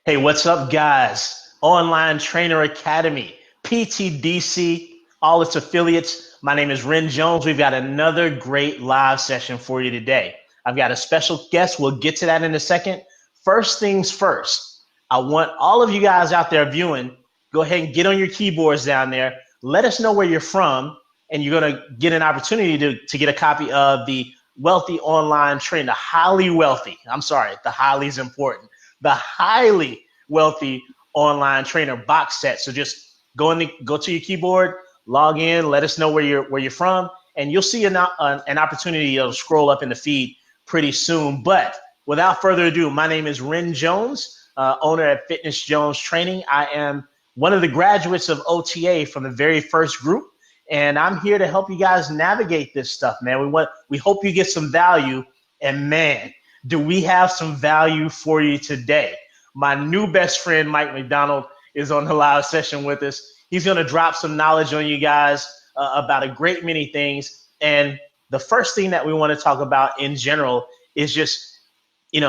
Hey, what's up, guys? Online Trainer Academy, PTDC, all its affiliates. My name is Ren Jones. We've got another great live session for you today. I've got a special guest. We'll get to that in a second. First things first, I want all of you guys out there viewing, go ahead and get on your keyboards down there. Let us know where you're from, and you're going to get an opportunity to get a copy of the Wealthy Online Trainer, highly wealthy. I'm sorry, the highly is important, the highly wealthy online trainer box set. So just go to your keyboard, log in, let us know where you're from, and you'll see an opportunity to scroll up in the feed pretty soon. But without further ado, my name is Ren Jones, owner at Fitness Jones Training. I am one of the graduates of OTA from the very first group, and I'm here to help you guys navigate this stuff, man. We hope you get some value, and man, do we have some value for you today. My new best friend, Mike Macdonald, is on the live session with us. He's going to drop some knowledge on you guys about a great many things. And the first thing that we want to talk about in general is just,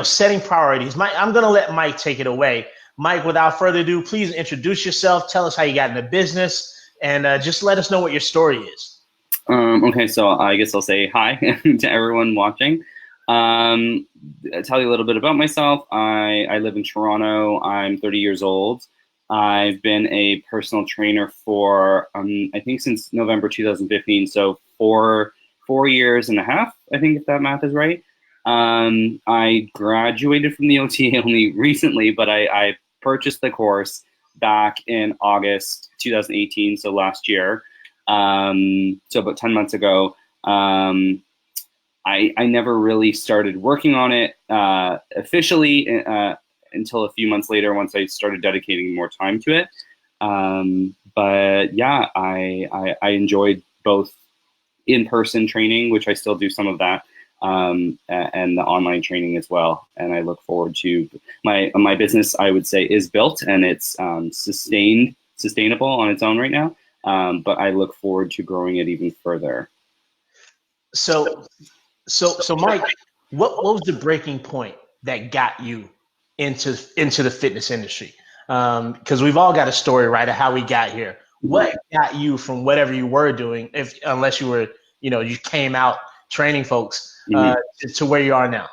setting priorities. Mike, I'm going to let Mike take it away. Mike, without further ado, please introduce yourself. Tell us how you got into business, and just let us know what your story is. Okay, so I guess I'll say hi to everyone watching. Tell you a little bit about myself. I live in Toronto. I'm 30 years old. I've been a personal trainer for, I think since November 2015, so 4 years and a half, I think, if that math is right. I graduated from the OTA only recently, but I purchased the course back in August 2018, so last year. So about 10 months ago. I never really started working on it officially until a few months later, once I started dedicating more time to it. But yeah, I enjoyed both in-person training, which I still do some of that, and the online training as well. And I look forward to my business, I would say, is built, and it's sustainable on its own right now. But I look forward to growing it even further. So Mike, what was the breaking point that got you into the fitness industry? Because we've all got a story, right, of how we got here. What got you from whatever you were doing, unless you were, you came out training folks, to where you are now?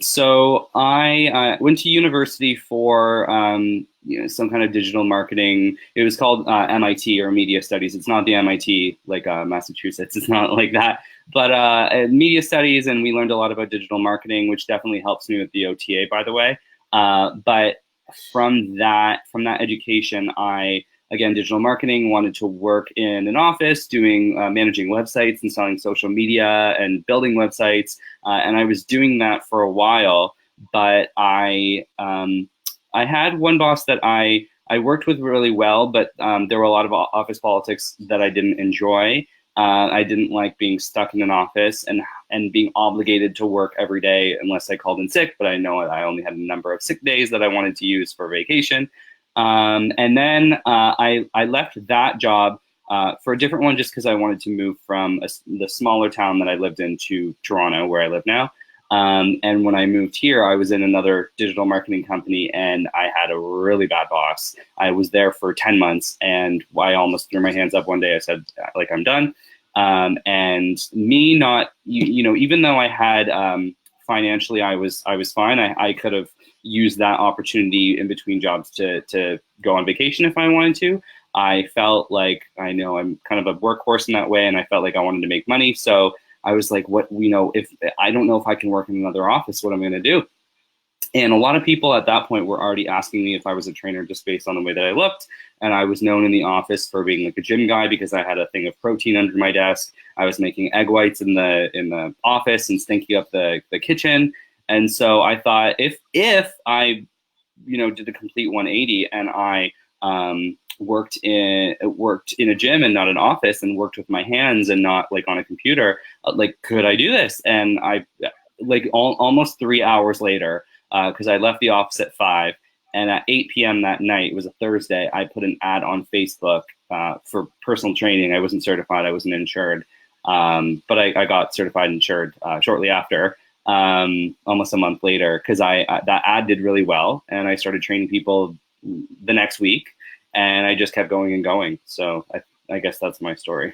So I went to university for some kind of digital marketing. It was called MIT, or Media Studies. It's not the MIT like Massachusetts. It's not like that. But media studies, and we learned a lot about digital marketing, which definitely helps me with the OTA, by the way. But from that education, again, digital marketing, wanted to work in an office doing managing websites and selling social media and building websites. And I was doing that for a while, but I had one boss that I worked with really well, but there were a lot of office politics that I didn't enjoy. I didn't like being stuck in an office and being obligated to work every day unless I called in sick, but I know I only had a number of sick days that I wanted to use for vacation. And then I left that job for a different one, just because I wanted to move from the smaller town that I lived in to Toronto, where I live now. And when I moved here, I was in another digital marketing company, and I had a really bad boss. I was there for 10 months, and I almost threw my hands up one day. I said, I'm done. And me not, even though I had financially, I was fine. I could have used that opportunity in between jobs to go on vacation if I wanted to. I felt like, I know I'm kind of a workhorse in that way, and I felt like I wanted to make money. So I was like, if I don't know if I can work in another office, what I'm going to do? And a lot of people at that point were already asking me if I was a trainer just based on the way that I looked. And I was known in the office for being like a gym guy because I had a thing of protein under my desk. I was making egg whites in the office and stinking up the kitchen. And so I thought, if I, did the complete 180 and I worked in a gym and not an office, and worked with my hands and not like on a computer, could I do this? And I almost 3 hours later, because I left the office at 5, and at 8 p.m. that night, it was a Thursday, I put an ad on Facebook for personal training. I wasn't certified, I wasn't insured, but I got certified and insured shortly after. almost a month later, because that ad did really well, and I started training people the next week, and I just kept going and going. So I guess that's my story.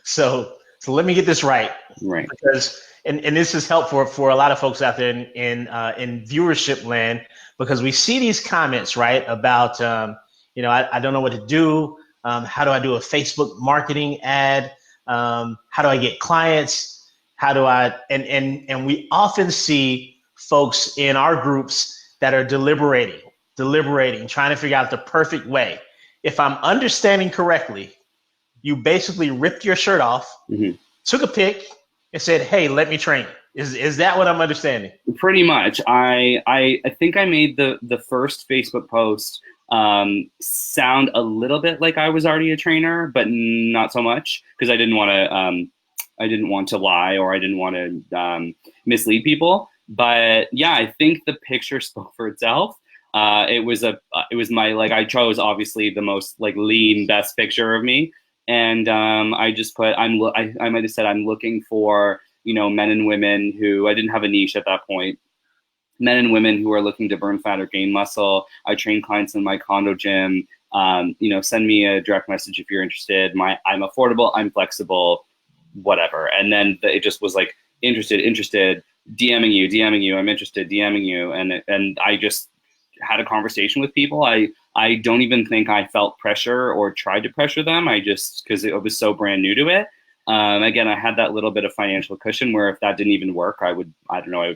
So let me get this right. Right. Because and this is helpful for a lot of folks out there in viewership land, because we see these comments, right, about I don't know what to do. How do I do a Facebook marketing ad? How do I get clients? How do I and we often see folks in our groups that are deliberating, trying to figure out the perfect way. If I'm understanding correctly, you basically ripped your shirt off, took a pic, and said, "Hey, let me train." Is that what I'm understanding? Pretty much. I think I made the first Facebook post sound a little bit like I was already a trainer, but not so much, because I didn't want to lie, or I didn't want to mislead people. But yeah, I think the picture spoke for itself. It was my, like, I chose obviously the most like lean, best picture of me. And I just put, I might have said, I'm looking for, men and women who, I didn't have a niche at that point, men and women who are looking to burn fat or gain muscle. I train clients in my condo gym. Send me a direct message if you're interested. I'm affordable, I'm flexible, whatever. And then it just was like, interested, DMing you, I'm interested, DMing you. And I just had a conversation with people. I don't even think I felt pressure or tried to pressure them. Because it was so brand new to it. Again, I had that little bit of financial cushion where if that didn't even work, I would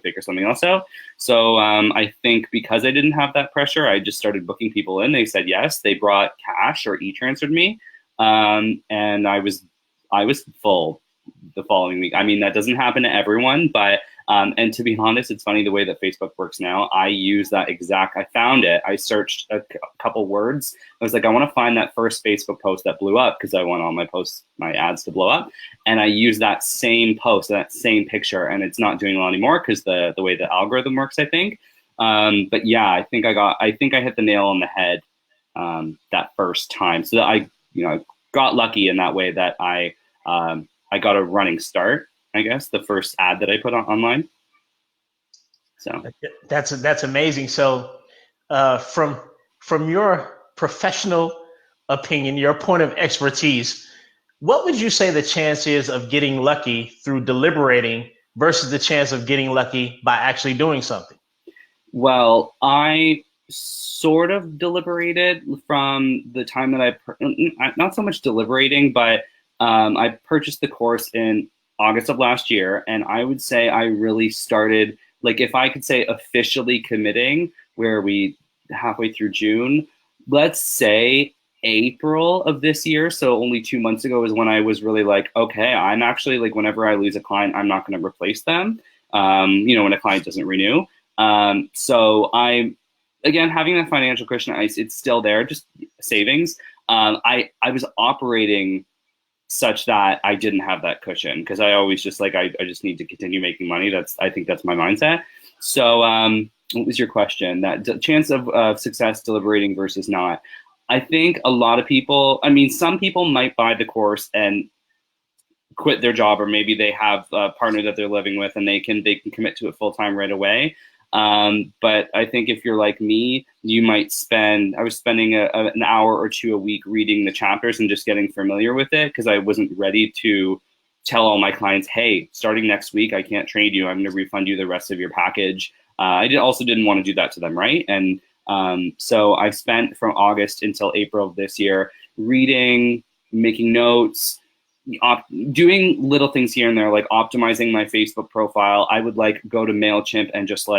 figure something else out. So I think because I didn't have that pressure, I just started booking people in. They said yes. They brought cash or e-transferred me. And I was full the following week. I mean, that doesn't happen to everyone, but and to be honest, it's funny the way that Facebook works now. I use that I found it. I searched a couple words. I was like, I want to find that first Facebook post that blew up, because I want all my ads to blow up. And I use that same post, that same picture, and it's not doing well anymore because the way the algorithm works, I think. But yeah, I think I hit the nail on the head that first time. So that I got lucky in that way, that I got a running start, I guess, the first ad that I put online. So that's amazing. So from your professional opinion, your point of expertise, what would you say the chance is of getting lucky through deliberating versus the chance of getting lucky by actually doing something? Well, I sort of deliberated from the time that not so much deliberating, but I purchased the course in August of last year, and I would say I really started, like, if I could say officially committing, where we halfway through June, let's say April of this year. So only 2 months ago is when I was really like, okay, I'm actually, like, whenever I lose a client, I'm not going to replace them. When a client doesn't renew. So again, having that financial cushion, it's still there, just savings. I was operating such that I didn't have that cushion, because I always just like, I just need to continue making money. I think that's my mindset. So what was your question? That chance of success deliberating versus not. I think a lot of people, some people might buy the course and quit their job, or maybe they have a partner that they're living with and they can commit to it full time right away. But I think if you're like me, you might I was spending an hour or two a week reading the chapters and just getting familiar with it, because I wasn't ready to tell all my clients, hey, starting next week, I can't train you. I'm going to refund you the rest of your package. I also didn't want to do that to them, right? And so I spent from August until April of this year reading, making notes, doing little things here and there, like optimizing my Facebook profile. I would go to MailChimp and just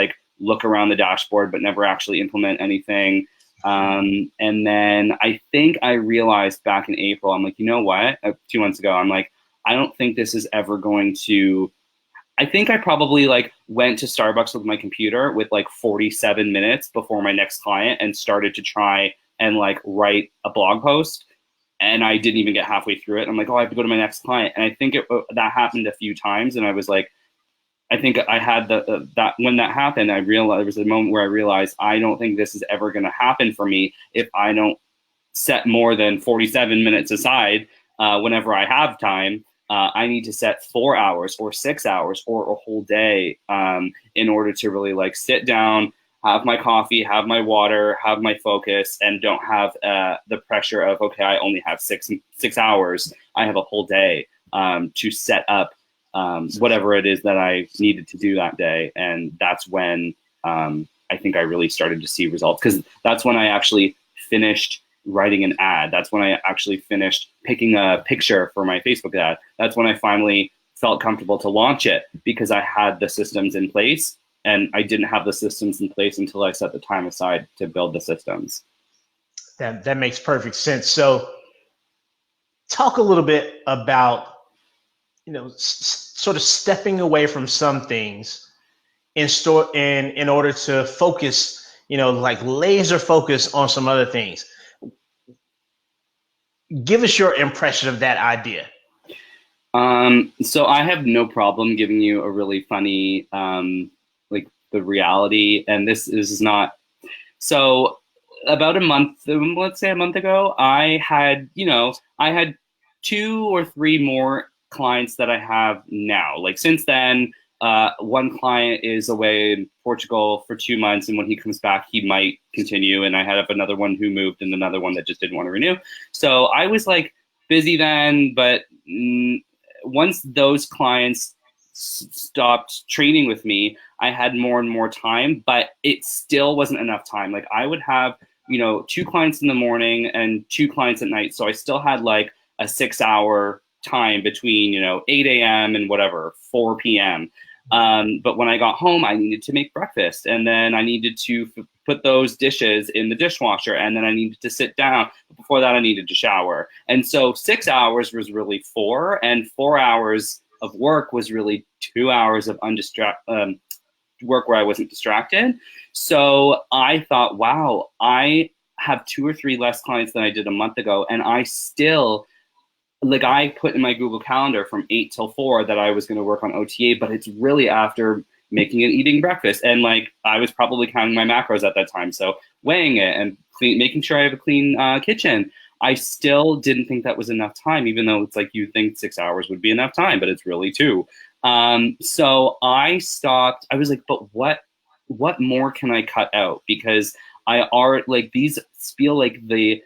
look around the dashboard, but never actually implement anything. And then I think I realized back in April, I'm like, you know what? 2 months ago, I'm like, I don't think this is ever going to. I think I probably went to Starbucks with my computer with 47 minutes before my next client and started to try and write a blog post. And I didn't even get halfway through it. I'm like, oh, I have to go to my next client. And I think that happened a few times. And I was like, I think I had that when that happened, I realized there was a moment where I realized I don't think this is ever going to happen for me if I don't set more than 47 minutes aside whenever I have time I need to set 4 hours or 6 hours or a whole day in order to really like sit down, have my coffee, have my water, have my focus, and don't have the pressure of, okay, I only have six hours. I have a whole day to set up whatever it is that I needed to do that day. And that's when I think I really started to see results, because that's when I actually finished writing an ad. That's when I actually finished picking a picture for my Facebook ad. That's when I finally felt comfortable to launch it, because I had the systems in place. And I didn't have the systems in place until I set the time aside to build the systems. That makes perfect sense. So talk a little bit about, sort of stepping away from some things in order to focus, like laser focus on some other things. Give us your impression of that idea. So I have no problem giving you a really funny, like the reality, and this is not, so about a month, let's say a month ago, I had 2 or 3 more clients that I have now. Like since then, one client is away in Portugal for 2 months, and when he comes back, he might continue. And I had up another one who moved, and another one that just didn't want to renew. So I was like busy then, but once those clients stopped training with me, I had more and more time, but it still wasn't enough time. Like I would have, 2 clients in the morning and 2 clients at night. So I still had like a 6-hour time between, 8 a.m. and whatever, 4 p.m. But when I got home, I needed to make breakfast, and then I needed to put those dishes in the dishwasher, and then I needed to sit down. Before that, I needed to shower. And so 6 hours was really 4, and 4 hours of work was really 2 hours of work where I wasn't distracted. So I thought, wow, I have 2 or 3 less clients than I did a month ago, and I still, like, I put in my Google Calendar from 8 till 4 that I was going to work on OTA, but it's really after making and eating breakfast. And like, I was probably counting my macros at that time. So weighing it and making sure I have a clean kitchen. I still didn't think that was enough time, even though it's like you think 6 hours would be enough time, but it's really 2. So I stopped. I was like, but what more can I cut out? Because I are like, these feel like the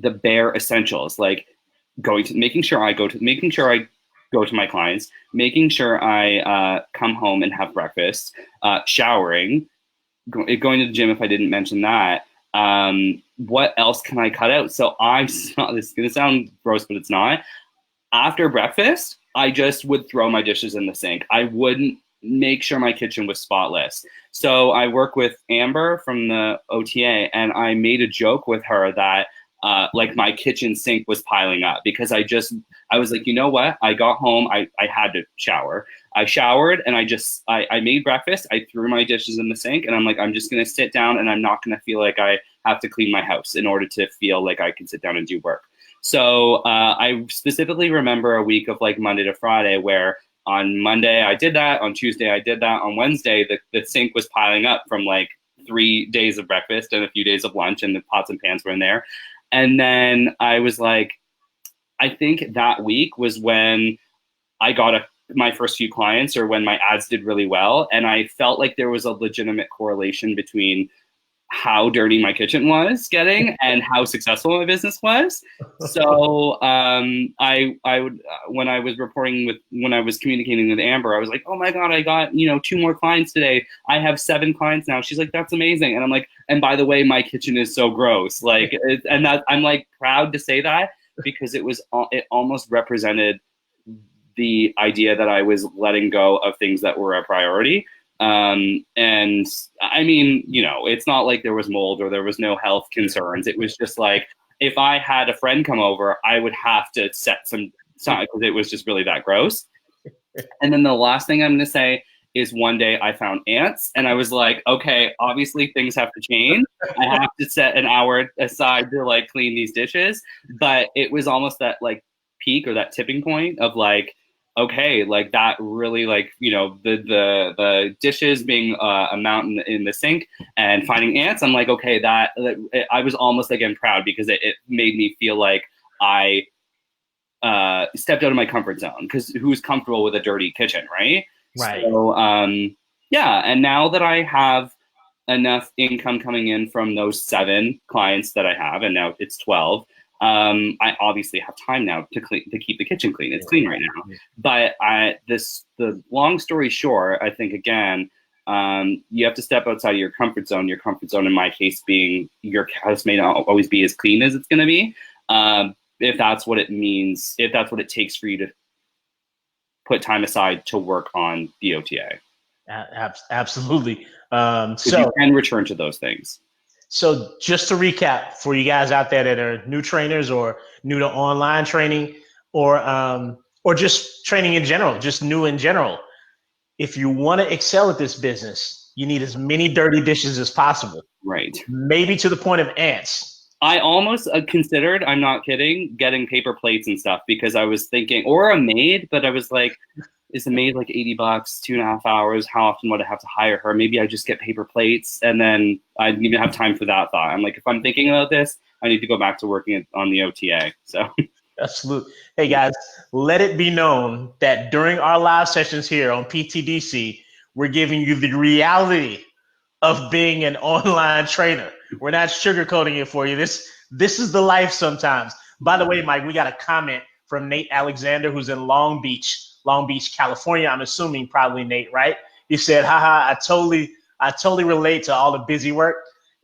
bare essentials, like making sure I go to my clients, making sure I come home and have breakfast, showering, going to the gym if I didn't mention that. What else can I cut out? So this is going to sound gross, but it's not. After breakfast, I just would throw my dishes in the sink. I wouldn't make sure my kitchen was spotless. So I work with Amber from the OTA, and I made a joke with her that like my kitchen sink was piling up, because I was like, you know what? I got home, I had to shower. I showered, and I made breakfast. I threw my dishes in the sink, and I'm like, I'm just going to sit down, and I'm not going to feel like I have to clean my house in order to feel like I can sit down and do work. So I specifically remember a week of like Monday to Friday where on Monday I did that, on Tuesday I did that, on Wednesday the sink was piling up from like 3 days of breakfast and a few days of lunch, and the pots and pans were in there. And then I was like, I think that week was when I got my first few clients, or when my ads did really well. And I felt like there was a legitimate correlation between how dirty my kitchen was getting and how successful my business was. So I would, when I was communicating with Amber, I was like, oh my God, I got, 2 more clients today. I have 7 clients now. She's like, that's amazing. And I'm like, and by the way, my kitchen is so gross. Like, and that I'm like proud to say that, because it almost represented the idea that I was letting go of things that were a priority. And I mean, it's not like there was mold or there was no health concerns. It was just like, if I had a friend come over, I would have to set some because it was just really that gross. And then the last thing I'm going to say is, one day I found ants, and I was like, okay, obviously things have to change. I have to set an hour aside to like clean these dishes. But it was almost that like peak or that tipping point of like, okay, like that really, like, the dishes being a mountain in the sink and finding ants. I'm like, okay, that I was almost again proud, because it made me feel like I stepped out of my comfort zone, because who's comfortable with a dirty kitchen, right? Right. So yeah, and now that I have enough income coming in from those 7 clients that I have, and now it's 12. I obviously have time now to keep the kitchen clean. It's clean right now. But the long story short, I think, again, you have to step outside of your comfort zone. Your comfort zone, in my case, being your house may not always be as clean as it's going to be. If that's what it means, if that's what it takes for you to put time aside to work on the OTA. Absolutely. So So you can return to those things. So just to recap for you guys out there that are new trainers or new to online training, or just training in general, just new in general. If you want to excel at this business, you need as many dirty dishes as possible. Right. Maybe to the point of ants. I almost considered, I'm not kidding, getting paper plates and stuff, because I was thinking, or a maid, but I was like, is the maid like $80, 2.5 hours? How often would I have to hire her? Maybe I just get paper plates, and then I didn't even have time for that thought. I'm like, if I'm thinking about this, I need to go back to working on the OTA. So Absolutely. Hey guys, let it be known that during our live sessions here on PTDC, we're giving you the reality of being an online trainer. We're not sugarcoating it for you. This is the life sometimes. By the way, Mike, we got a comment from Nate Alexander, who's in Long Beach, California. I'm assuming probably Nate, right? He said, haha, I totally relate to all the busy work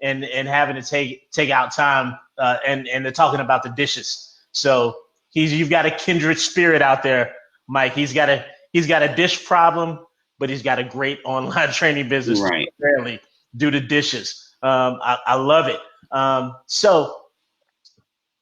and having to take out time and they're talking about the dishes. So you've got a kindred spirit out there, Mike. He's got a dish problem, but he's got a great online training business. Right. Apparently, due to dishes. I love it. So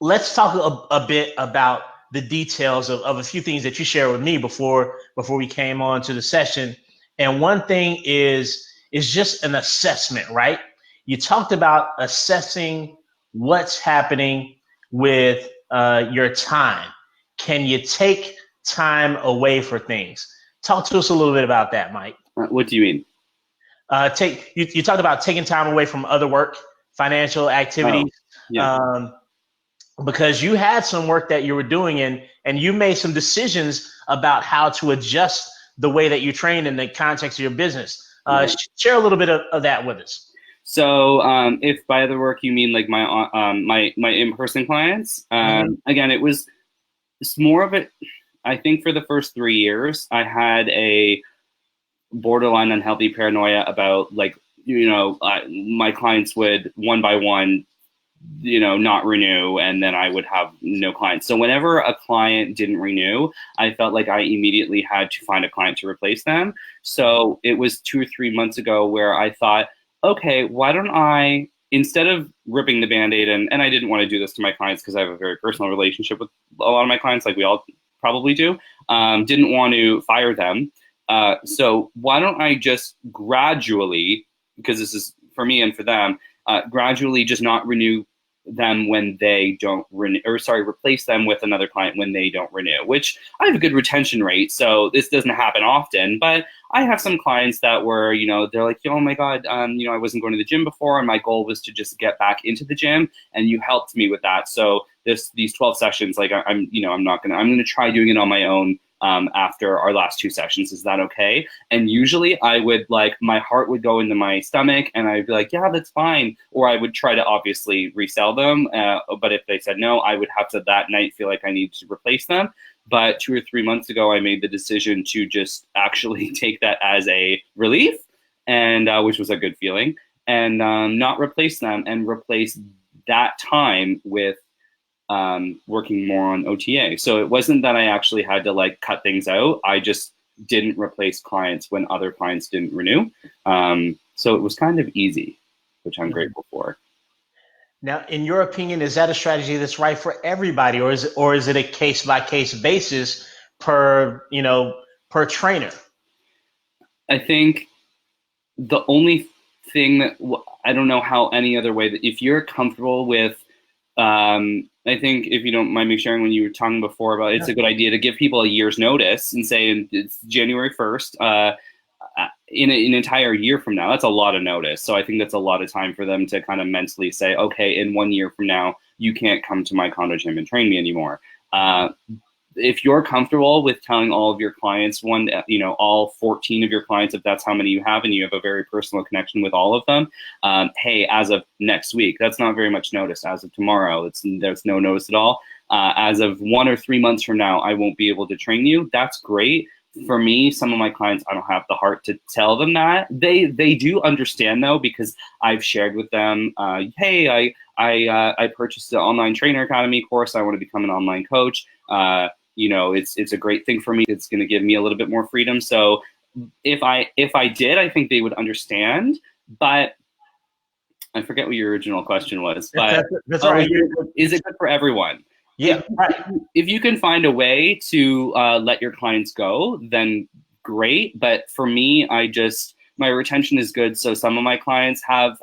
let's talk a bit about the details of a few things that you shared with me before we came on to the session. And one thing is just an assessment, right? You talked about assessing what's happening with your time. Can you take time away for things? Talk to us a little bit about that, Mike. What do you mean? You talked about taking time away from other work, financial activities. Oh, yeah. Because you had some work that you were doing and you made some decisions about how to adjust the way that you train in the context of your business. Share a little bit of that with us. So if by other work you mean like my in-person clients, again, it's more of it. I think for the first 3 years, I had a borderline unhealthy paranoia about, like, my clients would one by one, not renew, and then I would have no clients. So whenever a client didn't renew, I felt like I immediately had to find a client to replace them. So it was 2 or 3 months ago where I thought, okay, why don't I, instead of ripping the Band-Aid, and I didn't want to do this to my clients because I have a very personal relationship with a lot of my clients, like we all probably do, didn't want to fire them. So why don't I just gradually, because this is for me and for them, gradually just not renew them when they don't renew, or replace them with another client when they don't renew, which I have a good retention rate. So this doesn't happen often, but I have some clients that were, they're like, oh my God, I wasn't going to the gym before, and my goal was to just get back into the gym, and you helped me with that. So these 12 sessions, like I'm going to try doing it on my own. After our last 2 sessions, is that okay? And usually I would, like, my heart would go into my stomach and I'd be like, yeah, that's fine. Or I would try to obviously resell them. But if they said no, I would have to that night feel like I needed to replace them. But 2 or 3 months ago, I made the decision to just actually take that as a relief, and which was a good feeling, and not replace them, and replace that time with working more on OTA. So it wasn't that I actually had to, like, cut things out. I just didn't replace clients when other clients didn't renew. So it was kind of easy, which I'm grateful for. Now, in your opinion, is that a strategy that's right for everybody, or is it a case by case basis per trainer? I think the only thing that I don't know how any other way, that if you're comfortable with, I think, if you don't mind me sharing, when you were talking before about, it's a good idea to give people a year's notice and say it's January 1st, in an entire year from now. That's a lot of notice. So I think that's a lot of time for them to kind of mentally say, okay, in 1 year from now, you can't come to my condo gym and train me anymore. if you're comfortable with telling all of your clients, all 14 of your clients, if that's how many you have, and you have a very personal connection with all of them, hey, as of next week, that's not very much notice. As of tomorrow, there's no notice at all. As of 1 or 3 months from now, I won't be able to train you. That's great. For me, some of my clients, I don't have the heart to tell them that. They do understand though, because I've shared with them, hey, I purchased the online trainer academy course. I want to become an online coach. It's a great thing for me. It's going to give me a little bit more freedom. So if I did, I think they would understand. But I forget what your original question was. But that's all right. Is it good for everyone? Yeah, right. If you can find a way to let your clients go, then great. But for me, my retention is good. So some of my clients have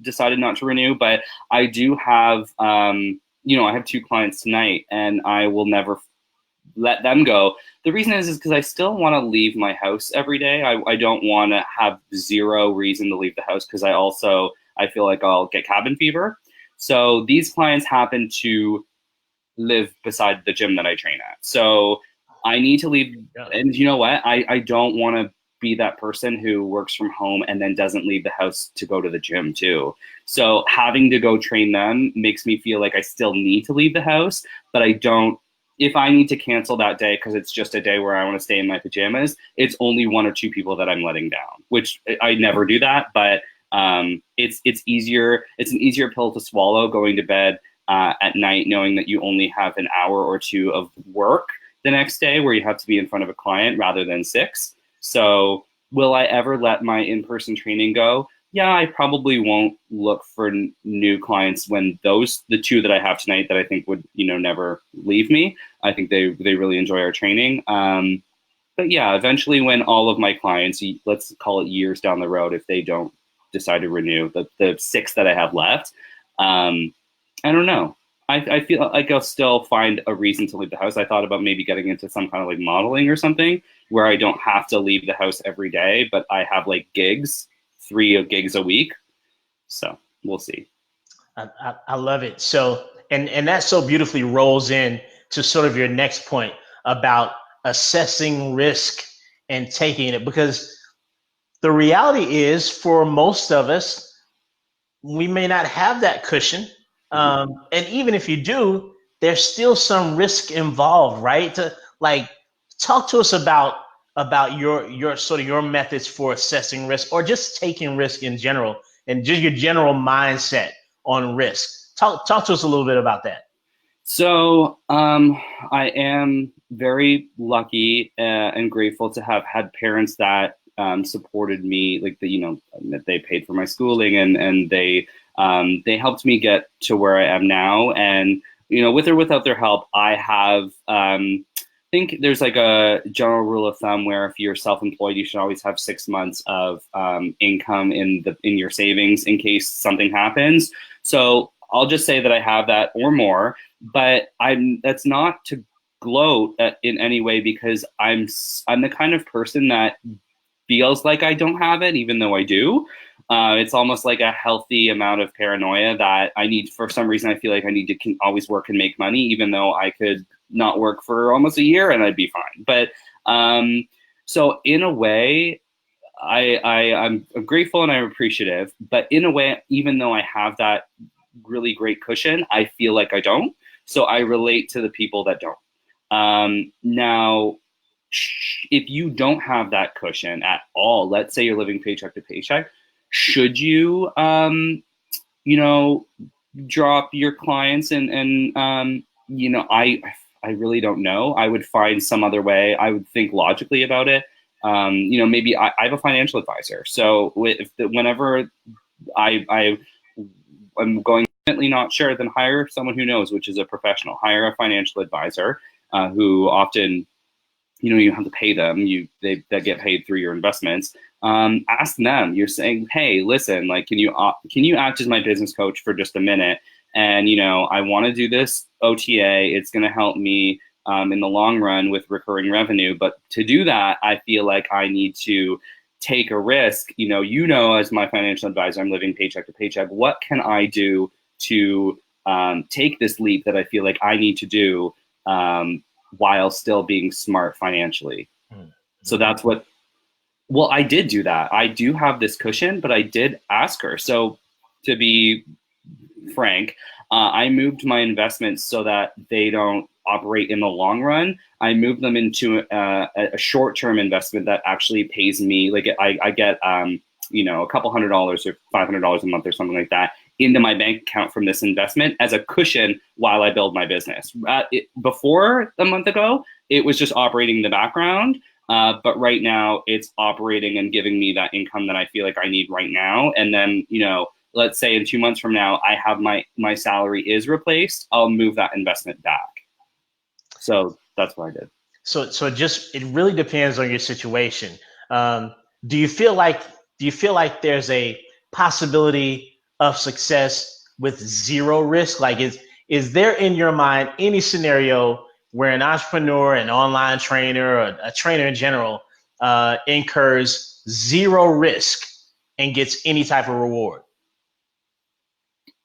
decided not to renew, but I do have, I have 2 clients tonight, and I will never let them go. The reason is because I still want to leave my house every day. I don't want to have zero reason to leave the house, because I feel like I'll get cabin fever. So these clients happen to live beside the gym that I train at. So I need to leave. And you know what? I don't want to be that person who works from home and then doesn't leave the house to go to the gym too. So having to go train them makes me feel like I still need to leave the house, but I don't. If I need to cancel that day because it's just a day where I want to stay in my pajamas, it's only 1 or 2 people that I'm letting down, which I never do that. But it's easier. It's an easier pill to swallow going to bed at night, knowing that you only have an hour or 2 of work the next day where you have to be in front of a client rather than 6. So will I ever let my in-person training go? Yeah, I probably won't look for new clients when the 2 that I have tonight that I think would, never leave me. I think they really enjoy our training. But yeah, eventually when all of my clients, let's call it years down the road, if they don't decide to renew, the 6 that I have left, I don't know. I feel like I'll still find a reason to leave the house. I thought about maybe getting into some kind of like modeling or something where I don't have to leave the house every day, but I have like gigs, 3 gigs a week. So we'll see. I love it. So, and that so beautifully rolls in to sort of your next point about assessing risk and taking it, because the reality is for most of us, we may not have that cushion. And even if you do, there's still some risk involved, right? Talk to us about your sort of your methods for assessing risk, or just taking risk in general, and just your general mindset on risk. Talk to us a little bit about that. So I am very lucky and grateful to have had parents that supported me, like that they paid for my schooling, and they helped me get to where I am now. And with or without their help, I have I think there's like a general rule of thumb where if you're self-employed, you should always have 6 months of income in your savings in case something happens. So I'll just say that I have that or more, but that's not to gloat in any way, because I'm the kind of person that feels like I don't have it, even though I do. It's almost like a healthy amount of paranoia that I need. For some reason, I feel like I need to always work and make money, even though I could not work for almost a year and I'd be fine. But so in a way, I'm grateful and I'm appreciative. But in a way, even though I have that really great cushion, I feel like I don't. So I relate to the people that don't. Now, if you don't have that cushion at all, let's say you're living paycheck to paycheck, should you, drop your clients and I really don't know. I would find some other way. I would think logically about it. Maybe I have a financial advisor. So whenever I'm going not sure, then hire someone who knows, which is a professional. Hire a financial advisor who often, you have to pay them. They get paid through your investments. Ask them. You're saying, hey, listen, like, can you act as my business coach for just a minute? And I want to do this OTA. It's going to help me in the long run with recurring revenue. But to do that, I feel like I need to take a risk. As my financial advisor, I'm living paycheck to paycheck. What can I do to take this leap that I feel like I need to do? while still being smart financially. Mm-hmm. So that's what, well, I did do that. I do have this cushion, but I did ask her. So to be frank, I moved my investments so that they don't operate in the long run. I moved them into a short-term investment that actually pays me. Like I get, a couple $100 or $500 a month or something like that into my bank account from this investment as a cushion while I build my business. Before a month ago, it was just operating in the background. But right now it's operating and giving me that income that I feel like I need right now. And then, let's say in 2 months from now, I have my salary is replaced, I'll move that investment back. So that's what I did. So it really depends on your situation. Do you feel like there's a possibility of success with zero risk? Like is there in your mind any scenario where an entrepreneur, an online trainer, or a trainer in general incurs zero risk and gets any type of reward?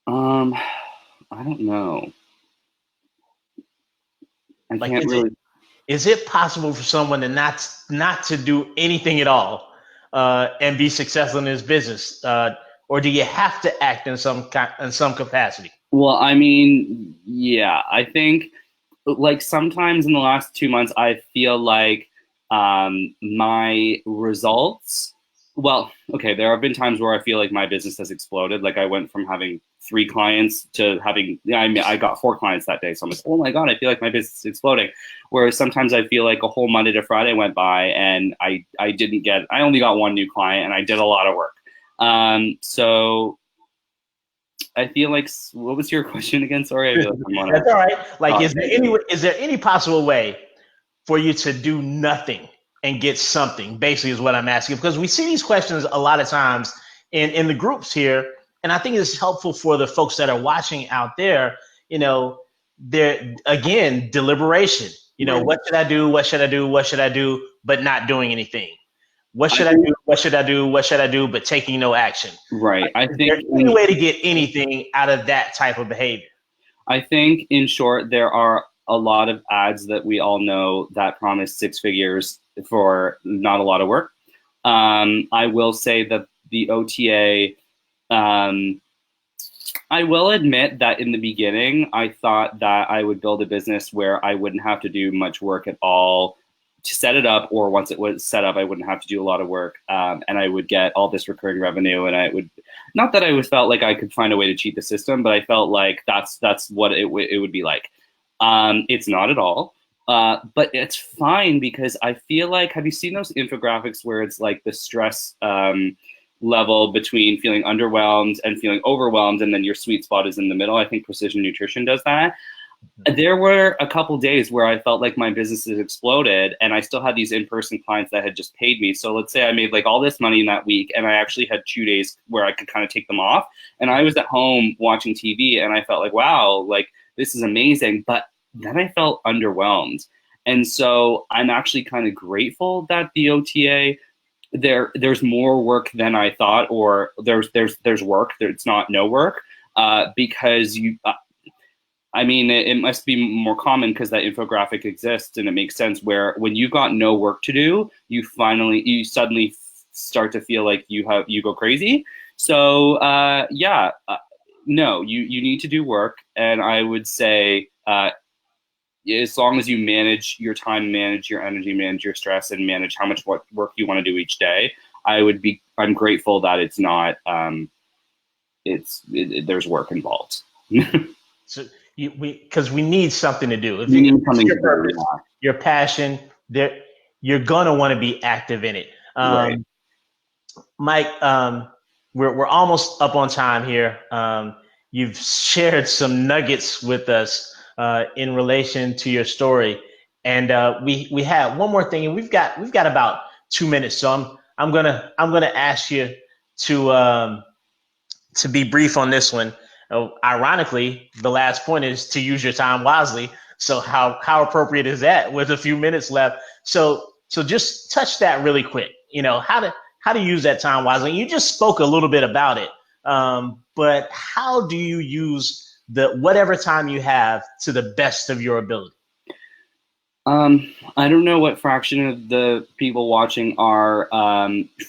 I don't know. I Like, can't really. Is it possible for someone to not to do anything at all and be successful in his business, or do you have to act in some capacity? Well, I mean, yeah, I think like sometimes in the last 2 months, I feel like my results. Well, okay, there have been times where I feel like my business has exploded. Like I went from having 3 clients to having, I got 4 clients that day. So I'm like, oh my God, I feel like my business is exploding. Whereas sometimes I feel like a whole Monday to Friday went by and I only got 1 new client and I did a lot of work. So I feel like, what was your question again? Sorry. I feel like That's all right. Like, is there any possible way for you to do nothing and get something? Basically, is what I'm asking, because we see these questions a lot of times in the groups here, and I think it's helpful for the folks that are watching out there. There again, deliberation. Right. What should I do? What should I do? What should I do? But not doing anything. What should I do? What should I do? What should I do? But taking no action. Right. Like, is there any way to get anything out of that type of behavior? I think, in short, there are a lot of ads that we all know that promise 6 figures for not a lot of work. I will say that the OTA, I will admit that in the beginning, I thought that I would build a business where I wouldn't have to do much work at all to set it up, or once it was set up, I wouldn't have to do a lot of work, and I would get all this recurring revenue. And I would, not that I felt like I could find a way to cheat the system, but I felt like that's what it would be like. It's not at all, but it's fine because I feel like, have you seen those infographics where it's like the stress level between feeling underwhelmed and feeling overwhelmed, and then your sweet spot is in the middle? I think Precision Nutrition does that. There were a couple days where I felt like my business has exploded and I still had these in-person clients that had just paid me. So let's say I made like all this money in that week and I actually had 2 days where I could kind of take them off. And I was at home watching TV and I felt like, wow, like this is amazing. But then I felt underwhelmed. And so I'm actually kind of grateful that the OTA, there's more work than I thought, or there's work, it's not no work, because it must be more common because that infographic exists and it makes sense, where when you've got no work to do, you suddenly start to feel like you go crazy. So no, you need to do work. And I would say, as long as you manage your time, manage your energy, manage your stress, and manage how much work you want to do each day, I'm grateful that it's not, there's work involved. So because we need something to do. If you need something your purpose, your passion, you're gonna want to be active in it. Right. Mike, we're almost up on time here. You've shared some nuggets with us in relation to your story, and we have one more thing, and we've got about 2 minutes. So I'm gonna ask you to be brief on this one. Ironically, the last point is to use your time wisely. So how appropriate is that with a few minutes left? So just touch that really quick. How to use that time wisely. You just spoke a little bit about it, but how do you use whatever time you have to the best of your ability? I don't know what fraction of the people watching are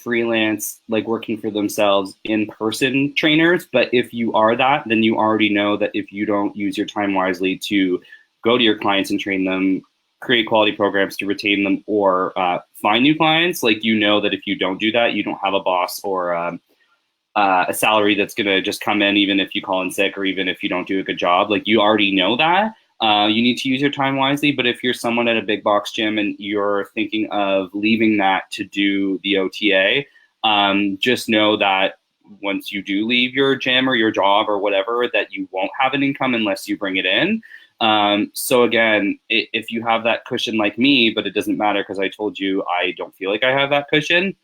freelance, like working for themselves, in-person trainers. But if you are that, then you already know that if you don't use your time wisely to go to your clients and train them, create quality programs to retain them, or find new clients, like you know that if you don't do that, you don't have a boss or a salary that's going to just come in, even if you call in sick or even if you don't do a good job. Like you already know that. You need to use your time wisely. But if you're someone at a big box gym and you're thinking of leaving that to do the OTA, just know that once you do leave your gym or your job or whatever, that you won't have an income unless you bring it in. So again, if you have that cushion like me, but it doesn't matter because I told you I don't feel like I have that cushion.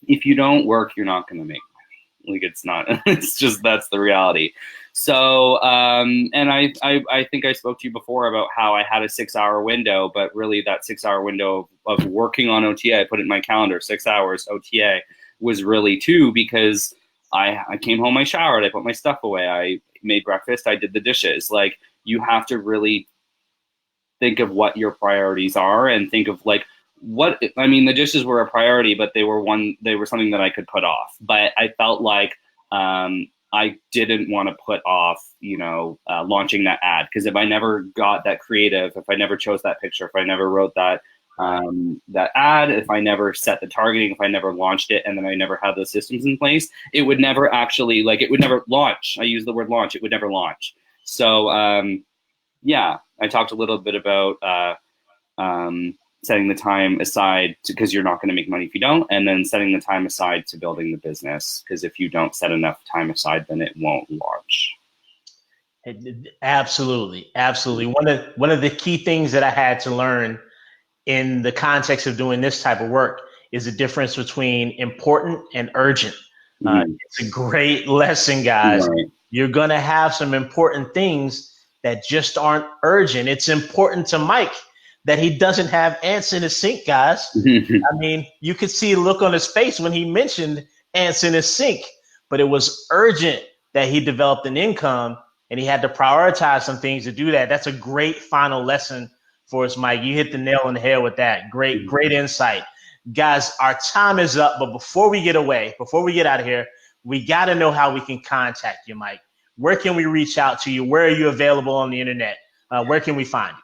If you don't work, you're not going to make money. Like it's not, it's just, that's the reality. So, and I think I spoke to you before about how I had a 6-hour window, but really that 6-hour window of working on OTA, I put it in my calendar, 6 hours OTA was really 2, because I came home, I showered, I put my stuff away, I made breakfast, I did the dishes. Like you have to really think of what your priorities are and think of like, what, I mean, the dishes were a priority, but they were something that I could put off. But I felt like I didn't want to put off, launching that ad, because if I never got that creative, if I never chose that picture, if I never wrote that ad, if I never set the targeting, if I never launched it, and then I never had those systems in place, it would never actually, like, it would never launch. I use the word launch. It would never launch. So yeah, I talked a little bit about setting the time aside because you're not going to make money if you don't, and then setting the time aside to building the business, because if you don't set enough time aside, then it won't launch. Absolutely. One of the key things that I had to learn in the context of doing this type of work is the difference between important and urgent. It's a great lesson, guys. Right. You're going to have some important things that just aren't urgent. It's important to Mike that he doesn't have ants in his sink, guys. I mean, you could see the look on his face when he mentioned ants in his sink, but it was urgent that he developed an income and he had to prioritize some things to do that. That's a great final lesson for us, Mike. You hit the nail on the head with that. Great insight. Guys, our time is up, but before we get out of here, we got to know how we can contact you, Mike. Where can we reach out to you? Where are you available on the internet? Where can we find you?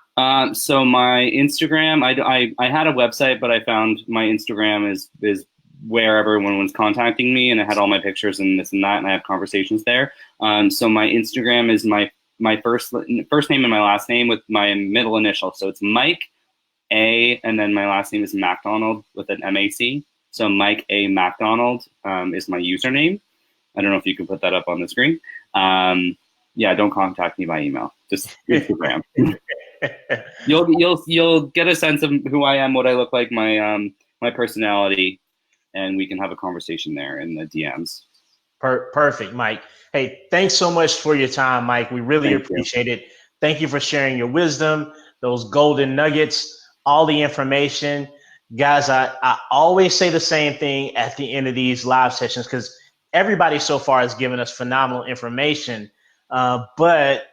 So my Instagram, I had a website, but I found my Instagram is where everyone was contacting me, and I had all my pictures and this and that, and I have conversations there. So my Instagram is my first name and my last name with my middle initial. So it's Mike A, and then my last name is Macdonald with an MAC. So Mike A Macdonald is my username. I don't know if you can put that up on the screen. Yeah, don't contact me by email. Just Instagram. You'll get a sense of who I am, what I look like, my personality, and we can have a conversation there in the DMs. Perfect, Mike. Hey, thanks so much for your time, Mike. We really appreciate it. Thank you for sharing your wisdom, those golden nuggets, all the information. Guys, I always say the same thing at the end of these live sessions because everybody so far has given us phenomenal information. But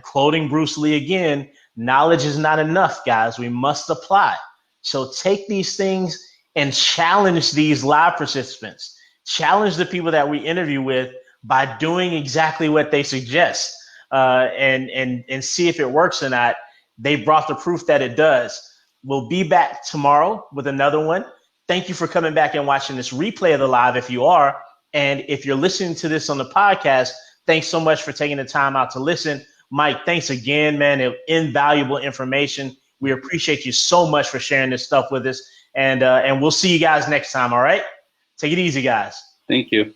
quoting Bruce Lee again, knowledge is not enough, guys. We must apply. So take these things and challenge these live participants. Challenge the people that we interview with by doing exactly what they suggest, and see if it works or not. They brought the proof that it does. We'll be back tomorrow with another one. Thank you for coming back and watching this replay of the live if you are. And if you're listening to this on the podcast, thanks so much for taking the time out to listen. Mike, thanks again, man. Invaluable information. We appreciate you so much for sharing this stuff with us. And we'll see you guys next time, all right? Take it easy, guys. Thank you.